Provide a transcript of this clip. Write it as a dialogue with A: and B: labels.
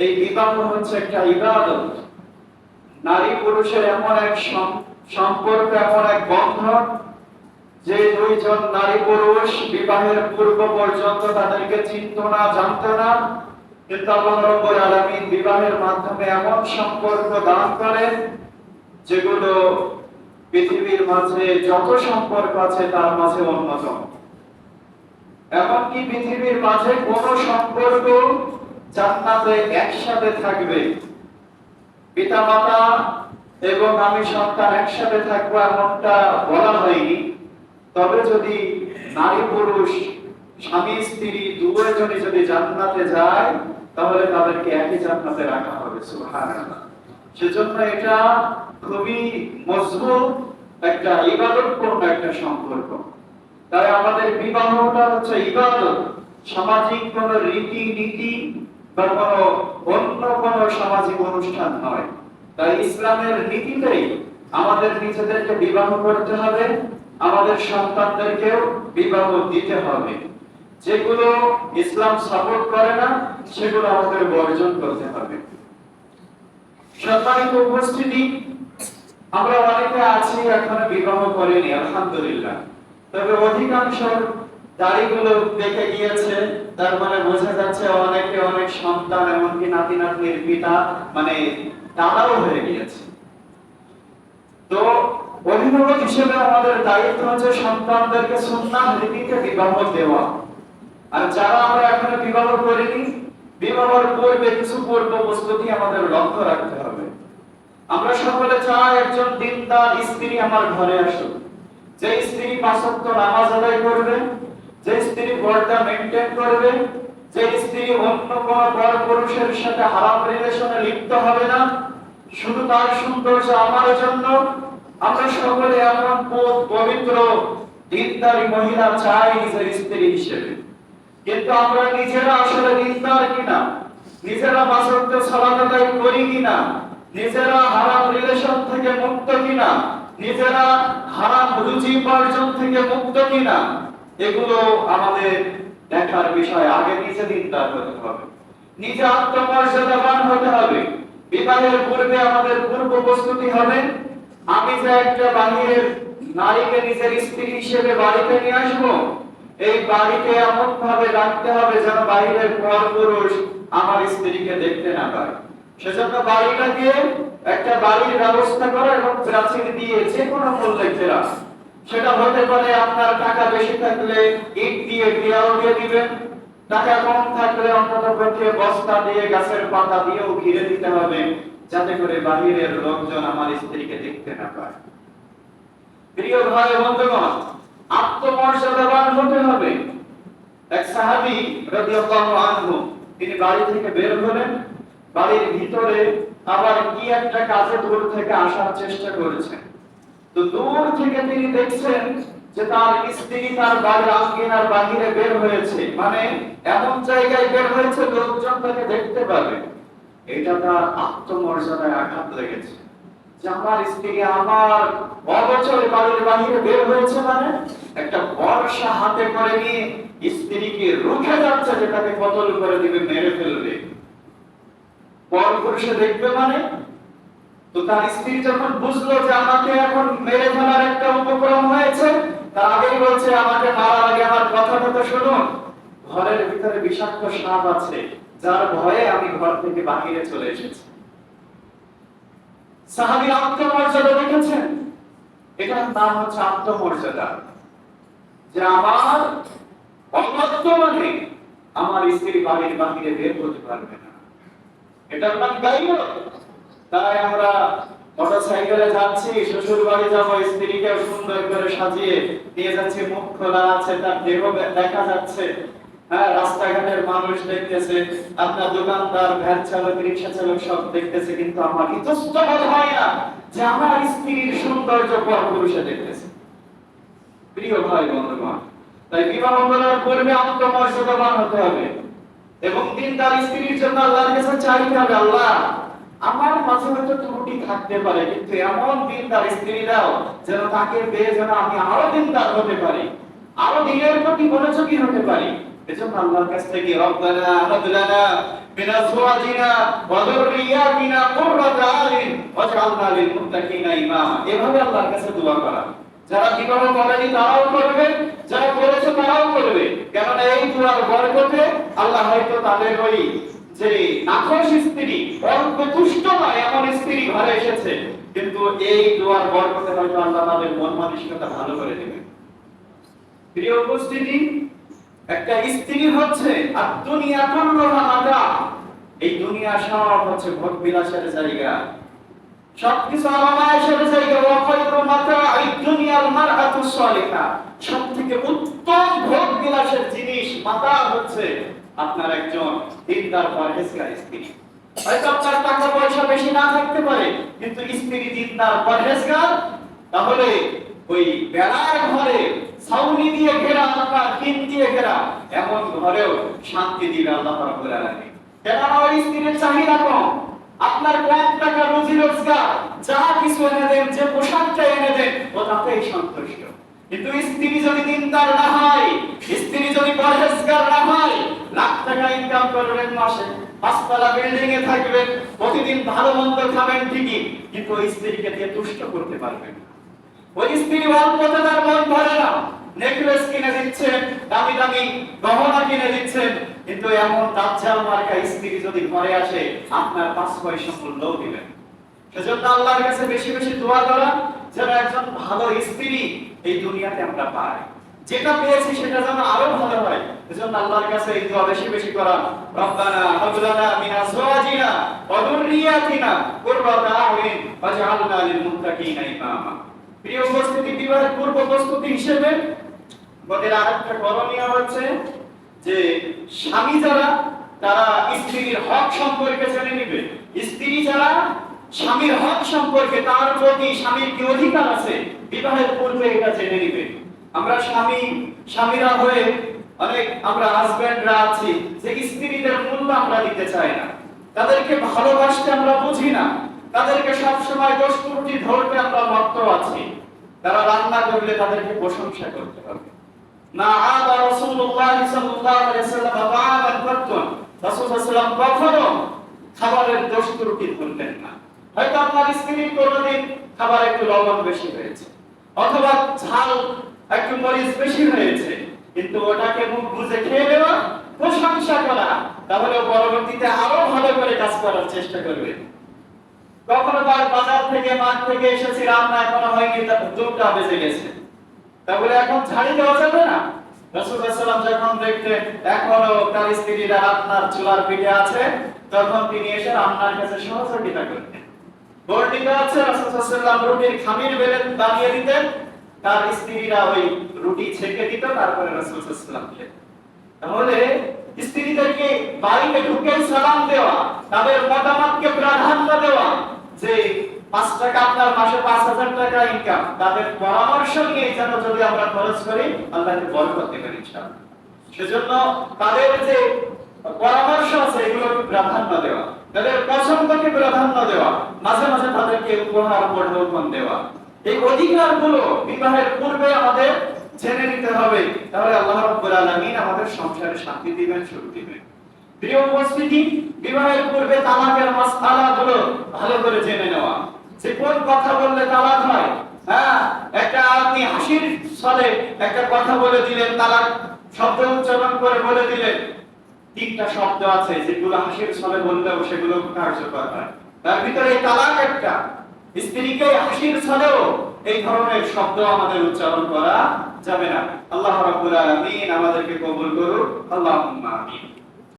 A: এই বিবাহ হচ্ছে একটা ইবাদত। নারী পুরুষের এমন এক সম্পর্ক, এমন এক বন্ধন, যে দুইজন নারী পুরুষ বিবাহের পূর্ব পর্যন্ত তাদেরকে চিনত না, জানত না, কিন্তু আল্লাহ রাব্বুল আলামিন বিবাহের মাধ্যমে এমন সম্পর্ক দান করেন যেগুলো পৃথিবীর মাঝে যত সম্পর্ক আছে তার মাঝে অন্যতম। এমনকি পৃথিবীর মাঝে কোন সম্পর্ক জান্নাতে একসাথে থাকবে, পিতা মাতা এবং আমি সন্তান একসাথে থাকবো এমনটা বলা হয়নি। তবে যদি নারী পুরুষ স্বামী স্ত্রী দুজনই যদি জান্নাতে যায়, তাহলে তাদেরকে একই জান্নাতে রাখা হবে। সুবহানাল্লাহ। সেজন্য এটা খুবই মজবুত একটা ইবাদতপূর্ণ একটা সম্পর্ক। তাই আমাদের বিবাহটা হচ্ছে ইবাদত, সামাজিক কোন রীতি নীতি বা অন্য কোন সামাজিক অনুষ্ঠান নয়। তাই ইসলামের নীতিতেই আমাদের নিজেদেরকে বিবাহ করতে হবে, আমাদের সন্তানদেরকেও বিবাহ দিতে হবে। যেগুলো ইসলাম সাপোর্ট করে না সেগুলো আমাদের বর্জন করতে হবে। সম্মানিত উপস্থিতি, আমরা অনেকে আছি এখনো বিবাহ করিনি, আলহামদুলিল্লাহ। তবে অধিকাংশ দাড়িগুলো দেখে গিয়েছে, তার মানে বোঝা যাচ্ছে অনেকে অনেক সন্তান, এমনকি নাতি নাতনির পিতা মানে দাদাও হয়ে গিয়েছে। তো অভিভাবক হিসেবে আমাদের দায়িত্ব হচ্ছে সন্তানদেরকে সুন্নাহ রীতিতে বিবাহ দেওয়া। আর যারা আমরা এখনো বিবাহ করিনি, বিবাহের পূর্বে কিছু পূর্ব প্রস্তুতি আমাদের লক্ষ্য রাখতে হবে। আমরা সকলে চাই একজন দিনদার স্ত্রী আমার ঘরে আসুক, যে স্ত্রী ৫ ওয়াক্ত নামাজ আদায় করবে, যে স্ত্রী পর্দা মেইনটেইন করবে, যে স্ত্রী অন্য কোন পর পুরুষের সাথে হারাম রিলেশনে লিপ্ত হবে না। শুধু তার সৌন্দর্য আমার জন্য আমরা সকলে এমন পবিত্র দিনদারি মহিলা চাই নিজের স্ত্রী হিসেবে। কিন্তু আমরা নিজেরা আসলে দিনদার কিনা, নিজেরা ৫ ওয়াক্ত সালাত আদায় করি কিনা, নিজেরা হারাম রিলেশন থেকে মুক্ত কিনা, নিজেরা হারাম রুচি উপার্জন থেকে মুক্ত কিনা, এগুলো আমাদের দেখার বিষয়। আগে নিজে দিনদার হতে হবে, নিজে আত্মমর্যাদাবান হতে হবে। বিবাহের পূর্বে আমাদের পূর্ব প্রস্তুতি হবে। আমি যে একটা বাহিরের নারীকে নিজের স্ত্রী হিসেবে বাড়িতে নিয়ে আসবো, এই বাড়িতে এমন ভাবে রাখতে হবে যেন বাহিরের পরপুরুষ আমার স্ত্রীকে দেখতে না পায়। সেজন্য বাড়িটাকে একটা বাড়ির ব্যবস্থা করা এবং প্রাচীর দিয়ে যে কোনো মূল্যে ঘেরা। সেটা হতে পারে আপনার টাকা বেশি থাকলে ইট দিয়ে দেয়াল দিয়ে দিবেন, টাকা কম থাকলে অন্ততপক্ষে বস্তা দিয়ে গাছের পাতা দিয়েও ঘিরে দিতে হবে, যাতে করে বাহিরের লোকজন আমার স্ত্রীকে দেখতে না পায়। প্রিয় ভাই বন্ধুগণ, আত্মমর্যাদাবান হতে হবে। এক সাহাবী রাদিয়াল্লাহু আনহু তিনি বাড়ি থেকে বের হলেন, বাড়ির ভিতরে আবার কি একটা কাজে দূর থেকে আসার চেষ্টা করেছেন। তো দূর থেকে তিনি দেখছেন যে তার স্ত্রী তার বাড়ির আঙ্গিনার বাহিরে বের হয়েছে, মানে এমন জায়গায় বের হয়েছে লোকজন তাকে দেখতে পাবে। এটা তার আত্মমর্যাদায় আঘাত লেগেছে যে আমার স্ত্রী আমার অগোচরে বাড়ির বাহিরে বের হয়েছে, মানে একটা বর্শা হাতে করে নিয়ে স্ত্রীকে রুখে যাচ্ছে যে তাকে কতল করে দিবে, মেরে ফেলবে। পরপুরুষে দেখবে মানে। তো তার স্ত্রী যখন বুঝলো যে আমাকে এখন মেরে ফেলার একটা উপক্রম হয়েছে, তার আগেই বলছে আমাকে মারার আগে আমার কথাটা তো শুনুন, ঘরের ভিতরে বিষাক্ত সাপ আছে, যার ভয়ে আমি ঘর থেকে বাহিরে চলে এসেছি। সাহাবীর আত্মমর্যাদা দেখেছেন? এটার নাম হচ্ছে আত্মমর্যাদা, যে আমার অবর্তমানে আমার স্ত্রী বাড়ির বাহিরে বের হতে পারবে না। এটার নাম গায়রত। তাই আমরা মোটরসাইকেলে যাচ্ছি, শ্বশুর বাড়ি যাবো, স্ত্রীকে সুন্দর করে সাজিয়ে নিয়ে যাচ্ছি, মুখ খোলা আছে, তার দেহ দেখা যাচ্ছে, হ্যাঁ, রাস্তাঘাটের মানুষ দেখতেছে, আপনার দোকানদার, ভ্যান চালক, রিক্সা চালক সব দেখতেছে, কিন্তু আমার ইতস্তত হয় না যে আমার স্ত্রীর সৌন্দর্য পরপুরুষে দেখতেছে। প্রিয় ভাই বন্ধুগণ, তাই বিবাহ করার পূর্বে আত্মমর্যাদাবান হতে হবে এবং দিনদার স্ত্রীর জন্য আল্লাহর কাছে চাইতে হবে, আল্লাহ আমার মাঝে হয়তো ত্রুটি থাকতে পারে, কিন্তু এমন দিনদার স্ত্রী দাও যেন তাকে পেয়ে যেন আমি আরো দিনদার হতে পারি, আরো দিনের প্রতি মনোযোগী হতে পারি। এজন্য আল্লাহর কাছ থেকে রব্বানা হাব লানা من أزواجنا وذرياتنا قرة أعين واجعلنا للمتقين إماما এভাবে আল্লাহর কাছে দোয়া করা যারা বিবাহ করেনি তারাও করবে যারা করেছে তারাও করবে কারণ এই দোয়ার বরকতে আল্লাহ হয়তো তাদের ওই যে নাখোশ স্ত্রী অল্প তুষ্ট নয় এমন স্ত্রী ঘরে এসেছে কিন্তু এই দোয়ার বরকতে হয়তো আল্লাহ তাদের মন মানসিকতা ভালো করে দেবে প্রিয় উপস্থিতি একটা স্ত্রী হচ্ছে আর দুনিয়া কুল্লুহা মাতা এই দুনিয়া সব হচ্ছে ভোগ বিলাসের জায়গা সবকিছু আরামায়েশের জায়গা ওয়া খায়রু মাতাঈ দুনিয়াল মারআতু সালিহা সবথেকে উত্তম ভোগ বিলাসের জিনিস মাতা হচ্ছে আপনার একজন দিনদার পরহেজগার স্ত্রী হয়তো আপনার টাকা পয়সা বেশি না থাকতে পারে কিন্তু স্ত্রী দিনদার পরহেজগার তাহলে ওই বেড়ার ঘরে ছাউনি দিয়ে ঘেরা আপনার টিন দিয়ে ঘেরা এমন ঘরেও শান্তি দিবে আল্লাহ রাব্বুল আলামিন কেন ওই স্ত্রীর চাহিদা কম আপনার কম টাকা রুজি রোজগার যা কিছু এনে দেন যে পোশাকটা এনে দেন ও তাতেই সন্তুষ্ট কিন্তু স্ত্রী যদি দিনদার না হয় স্ত্রী যদি পরহেজগার না হয় লাখ টাকা ইনকাম করবেন মাসে পাঁচতলা বিল্ডিং এ থাকবেন প্রতিদিন ভালো মন্দ খাবেন ঠিকই কিন্তু ওই স্ত্রীকে দিয়ে তুষ্ট করতে পারবেন না ওই স্ত্রী অল্পতে তার মন ভরে না নেকলেস কিনে দিচ্ছেন দামি দামি গহনা কিনে দিচ্ছেন কিন্তু এমন দাজ্জাল মার্কা স্ত্রী যদি ঘরে আসে আপনার 5 পয়সা মূল্যও দিবেন সেজন্য আল্লাহর কাছে বেশি বেশি দোয়া করা যেন একজন ভালো স্ত্রী এই দুনিয়াতে আমরা পাই যেটা পেয়েছি সেটা যেন আরো ভালো হয় এজন্য আল্লাহর কাছে এই দোয়া বেশি বেশি করা রব্বানা হাব লানা মিন আজওয়াজিনা ওয়া যুররিয়াতিনা কুররাতা আ'ইন ওয়াজআলনা লিল মুত্তাকিনা ইমামা প্রিয় উপস্থিতি বিবাহের পূর্ব প্রস্তুতি হিসেবে আমাদের আরেকটা করণীয় হচ্ছে যে স্বামী যারা তারা স্ত্রীর হক সম্পর্কে জেনে নেবে স্ত্রী যারা স্বামীর হক সম্পর্কে তার প্রতি স্বামীর কি অধিকার আছে বিবাহের পূর্বে এটা জেনে নেবে আমরা স্বামীরা হয়ে অনেক আমরা হাজবেন্ডরা আছি যে স্ত্রীদের মূল্য আমরা দিতে চাই না তাদেরকে ভালোবাসতে আমরা বুঝি না তাদেরকে সব সময় দোষ ত্রুটি ধরতে আমরা মত্ত আছি তারা রান্না করলে তাদেরকে প্রশংসা করতে হবে না আদা রাসূলুল্লাহ সাল্লাল্লাহু আলাইহি ওয়াসাল্লাম বা'আন ফাতুন রাসূল সাল্লাল্লাহু আলাইহি ওয়াসাল্লাম কখনো খাবারের দোষ ত্রুটি ধরতেন না হয়তো আপনার স্ত্রীর কোনদিন খাবার একটু লবণ বেশি হয়েছে অথবা ঝাল একটু মরিচ বেশি হয়েছে কিন্তু ওটাকে মুখ বুজে খেয়ে নেওয়া প্রশংসা করা তাহলে পরবর্তীতে আরো ভালো করে কাজ করার চেষ্টা করবে কখনো তার বাজার থেকে মাঠ থেকে এসেছি রান্না এখনো হয়নি 2টা বেজে গেছে তাহলে এখন ঝাড়ি দেওয়া যাবে না রাসূলুল্লাহ সাল্লাল্লাহু আলাইহি ওয়াসাল্লাম যখন দেখতেন এখনো তার স্ত্রীরা রান্নার চুলার পিঠে আছে তখন তিনি এসে রান্নার কাছে সহযোগিতা করতেন বর্ণিত আছে রাসূলুল্লাহ সাল্লাল্লাহু আলাইহি ওয়াসাল্লাম রুটির খামির বেলে বানিয়ে দিতেন তার স্ত্রীরা ওই রুটি ছেঁকে দিত তারপরে রাসূলুল্লাহ সাল্লাল্লাহু আলাইহি ওয়াসাল্লাম খেতেন তাহলে স্ত্রীদেরকে বাড়িতে ঢুকে সালাম দেওয়া তাদের মতামতকে প্রাধান্য দেওয়া যে 5 টাকা আপনার মাসে 5000 টাকা ইনকাম তাদের পরামর্শ নিয়ে যেন যদি আমরা খরচ করি আল্লাহকে বরকত দেবেন ইনশাআল্লাহ সেজন্য তাদের যে পরামর্শ আছে এগুলোকে প্রাধান্য দেওয়া তাদের পছন্দকে প্রাধান্য দেওয়া মাঝে মাঝে তাদেরকে উপহার পরিবর্তন দেওয়া এই অধিকারগুলো বিবাহের পূর্বে আমাদের জেনে নিতে হবে তাহলে আল্লাহ রাব্বুল আলামিন আমাদের সংসারে শান্তি দিবেন সুখ দিবেন প্রিয় উপস্থিতি বিবাহের পূর্বে তালাকের মাসআলাগুলো ভালো করে জেনে নেওয়া যে কোন কথা বললে তালাক হয় হ্যাঁ একটা আপনি হাসির ছলে একটা কথা বলে দিলেন তালাক শব্দ উচ্চারণ করে বলে দিলেন 3টা শব্দ আছে যেগুলো হাসির ছলে বললেও সেগুলো কার্যকর হয় তার ভিতরে তালাক একটা স্ত্রীকে হাসির ছলেও এই ধরনের শব্দ আমাদের উচ্চারণ করা যাবে না আল্লাহ রাব্বুল আলামিন আমাদেরকে কবুল করুন আল্লাহুম্মা আমিন